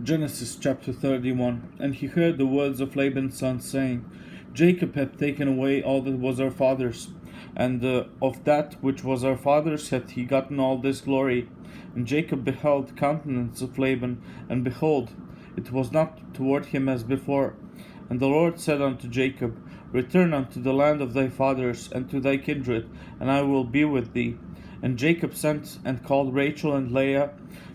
Genesis chapter 31. And he heard the words of Laban's son, saying, Jacob hath taken away all that was our father's, and of that which was our father's hath he gotten all this glory. And Jacob beheld the countenance of Laban, and behold, it was not toward him as before. And the Lord said unto Jacob, Return unto the land of thy fathers, and to thy kindred, and I will be with thee. And Jacob sent and called Rachel and Leah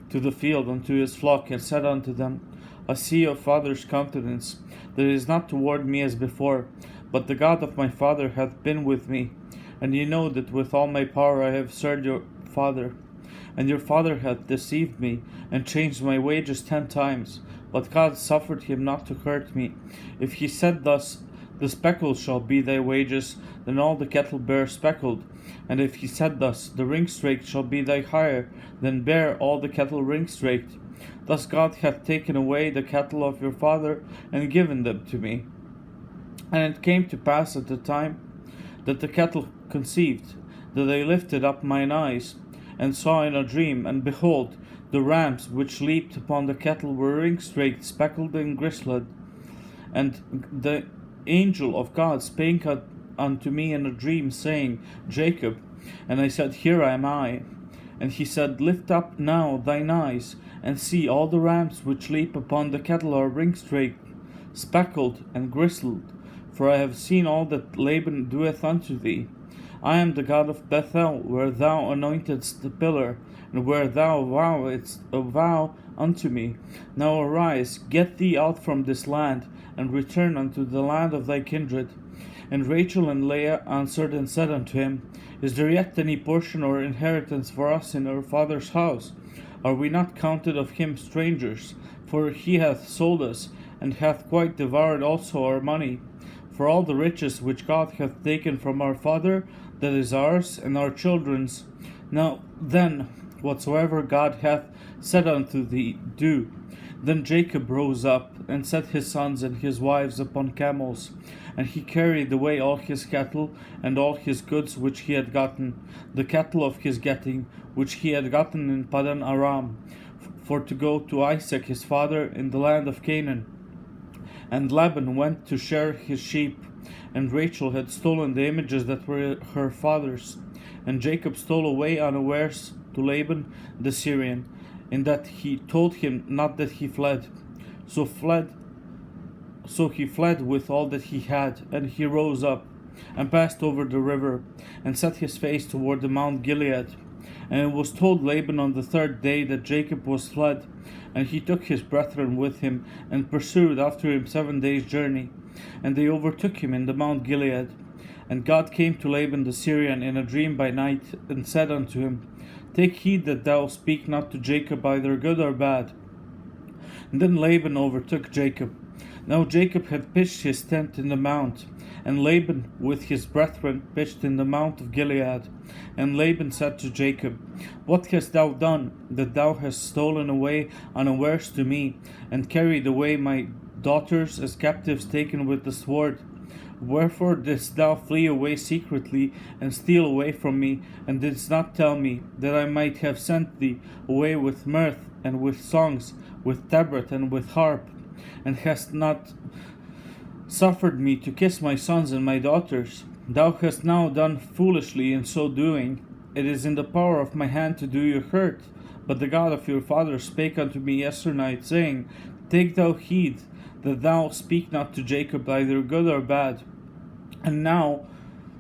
to the field unto his flock, and said unto them, I see your father's countenance, that is not toward me as before, but the God of my father hath been with me. And ye know that with all my power I have served your father. And your father hath deceived me, and changed my wages 10 times. But God suffered him not to hurt me. If he said thus, The speckle shall be thy wages, then all the cattle bear speckled. And if he said thus, The ringstraked shall be thy hire, then bear all the cattle ringstraked. Thus God hath taken away the cattle of your father, and given them to me. And it came to pass at the time that the cattle conceived, that I lifted up mine eyes, and saw in a dream, and behold, the rams which leaped upon the cattle were ringstraked, speckled, and gristled. And the angel of God spake unto me in a dream, saying, Jacob. And I said, Here am I. And he said, Lift up now thine eyes, and see, all the rams which leap upon the cattle are ringstraked, speckled, and gristled. For I have seen all that Laban doeth unto thee. I am the God of Bethel, where thou anointedst the pillar, and where thou vowedst a vow unto me. Now arise, get thee out from this land, and return unto the land of thy kindred. And Rachel and Leah answered and said unto him, Is there yet any portion or inheritance for us in our father's house? Are we not counted of him strangers? For he hath sold us, and hath quite devoured also our money. For all the riches which God hath taken from our father, that is ours and our children's. Now then, whatsoever God hath said unto thee, do. Then Jacob rose up, and set his sons and his wives upon camels, and he carried away all his cattle, and all his goods which he had gotten, the cattle of his getting, which he had gotten in Padan Aram, for to go to Isaac his father in the land of Canaan. And Laban went to share his sheep, and Rachel had stolen the images that were her father's. And Jacob stole away unawares to Laban the Syrian, in that he told him not that he fled. So he fled with all that he had, and he rose up, and passed over the river, and set his face toward the Mount Gilead. And it was told Laban on the 3rd day that Jacob was fled, and he took his brethren with him, and pursued after him 7 days' journey. And they overtook him in the Mount Gilead. And God came to Laban the Syrian in a dream by night, and said unto him, Take heed that thou speak not to Jacob either good or bad. And then Laban overtook Jacob. Now Jacob had pitched his tent in the mount, and Laban with his brethren pitched in the mount of Gilead. And Laban said to Jacob, What hast thou done, that thou hast stolen away unawares to me, and carried away my daughters as captives taken with the sword? Wherefore didst thou flee away secretly, and steal away from me, and didst not tell me, that I might have sent thee away with mirth, and with songs, with tabret, and with harp? And hast not suffered me to kiss my sons and my daughters? Thou hast now done foolishly in so doing. It is in the power of my hand to do you hurt. But the God of your father spake unto me yesternight, saying, Take thou heed that thou speak not to Jacob either good or bad. And now,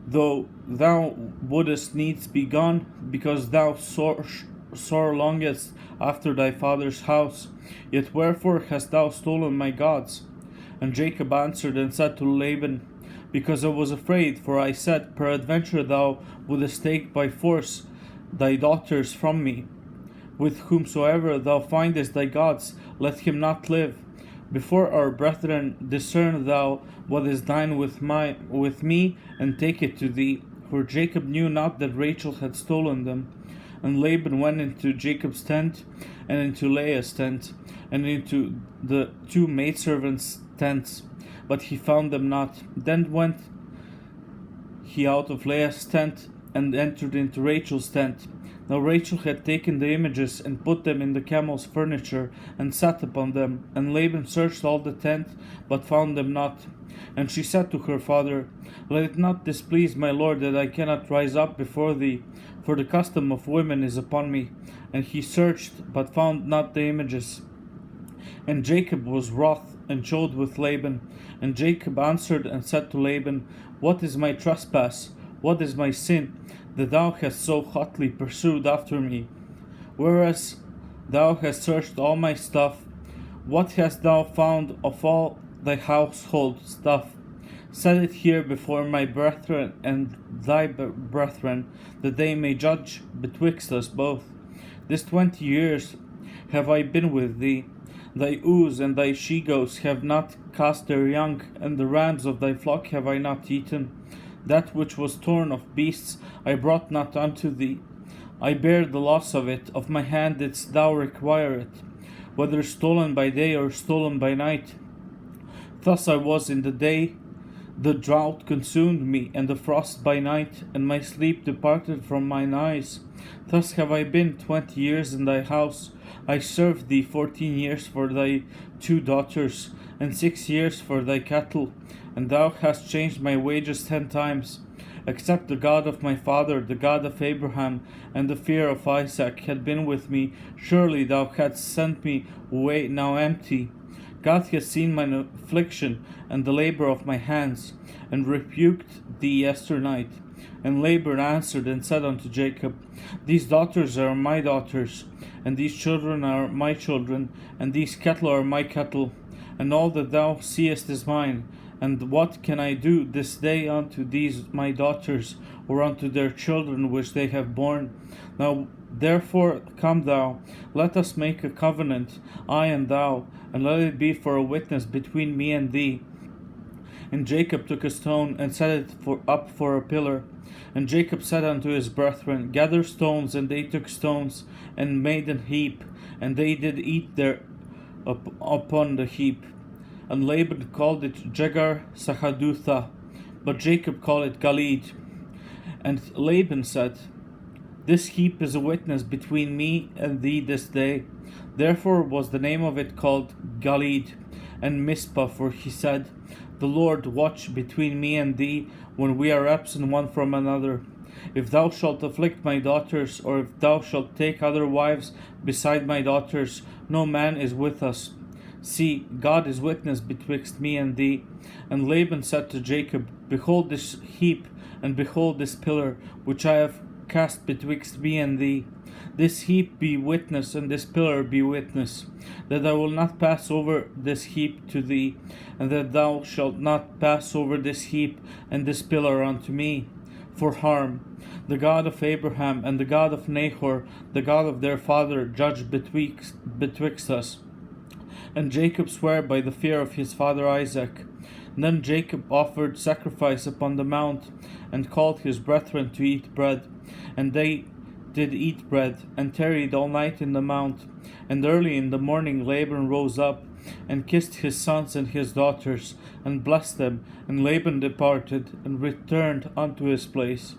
though thou wouldest needs be gone, because thou sore longest after thy father's house, yet wherefore hast thou stolen my gods? And Jacob answered and said to Laban, Because I was afraid, for I said, Peradventure thou wouldest take by force thy daughters from me. With whomsoever thou findest thy gods, let him not live. Before our brethren discern thou what is thine with me, and take it to thee. For Jacob knew not that Rachel had stolen them. And Laban went into Jacob's tent, and into Leah's tent, and into the 2 maidservants' tents, but he found them not. Then went he out of Leah's tent, and entered into Rachel's tent. Now Rachel had taken the images and put them in the camel's furniture and sat upon them. And Laban searched all the tent, but found them not. And she said to her father, Let it not displease my lord that I cannot rise up before thee, for the custom of women is upon me. And he searched, but found not the images. And Jacob was wroth, and chode with Laban. And Jacob answered and said to Laban, What is my trespass? What is my sin, that thou hast so hotly pursued after me? Whereas thou hast searched all my stuff, what hast thou found of all thy household stuff? Set it here before my brethren and thy brethren, that they may judge betwixt us both. This 20 years have I been with thee. Thy ewes and thy she-goats have not cast their young, and the rams of thy flock have I not eaten. That which was torn of beasts I brought not unto thee. I bare the loss of it, of my hand didst thou require it, whether stolen by day or stolen by night. Thus I was in the day, the drought consumed me, and the frost by night, and my sleep departed from mine eyes. Thus have I been 20 years in thy house. I served thee 14 years for thy 2 daughters, and 6 years for thy cattle, and thou hast changed my wages 10 times. Except the God of my father, the God of Abraham, and the fear of Isaac had been with me, surely thou hadst sent me away now empty. God has seen mine affliction and the labor of my hands, and rebuked thee yesternight. And Laban answered and said unto Jacob, These daughters are my daughters, and these children are my children, and these cattle are my cattle, and all that thou seest is mine. And what can I do this day unto these my daughters, or unto their children which they have borne? Now therefore come thou, let us make a covenant, I and thou, and let it be for a witness between me and thee. And Jacob took a stone, and set it up for a pillar. And Jacob said unto his brethren, Gather stones. And they took stones, and made an heap, and they did eat there upon the heap. And Laban called it Jegar Sahadutha, but Jacob called it Galeed. And Laban said, This heap is a witness between me and thee this day. Therefore was the name of it called Galeed. And Mizpah, for he said, The Lord watch between me and thee, when we are absent one from another. If thou shalt afflict my daughters, or if thou shalt take other wives beside my daughters, no man is with us. See, God is witness betwixt me and thee. And Laban said to Jacob, Behold this heap, and behold this pillar, which I have cast betwixt me and thee. This heap be witness, and this pillar be witness, that I will not pass over this heap to thee, and that thou shalt not pass over this heap and this pillar unto me, for harm. The God of Abraham and the God of Nahor, the God of their father, judge betwixt us. And Jacob sware by the fear of his father Isaac. Then Jacob offered sacrifice upon the mount, and called his brethren to eat bread. And they did eat bread, and tarried all night in the mount. And early in the morning Laban rose up, and kissed his sons and his daughters, and blessed them. And Laban departed, and returned unto his place.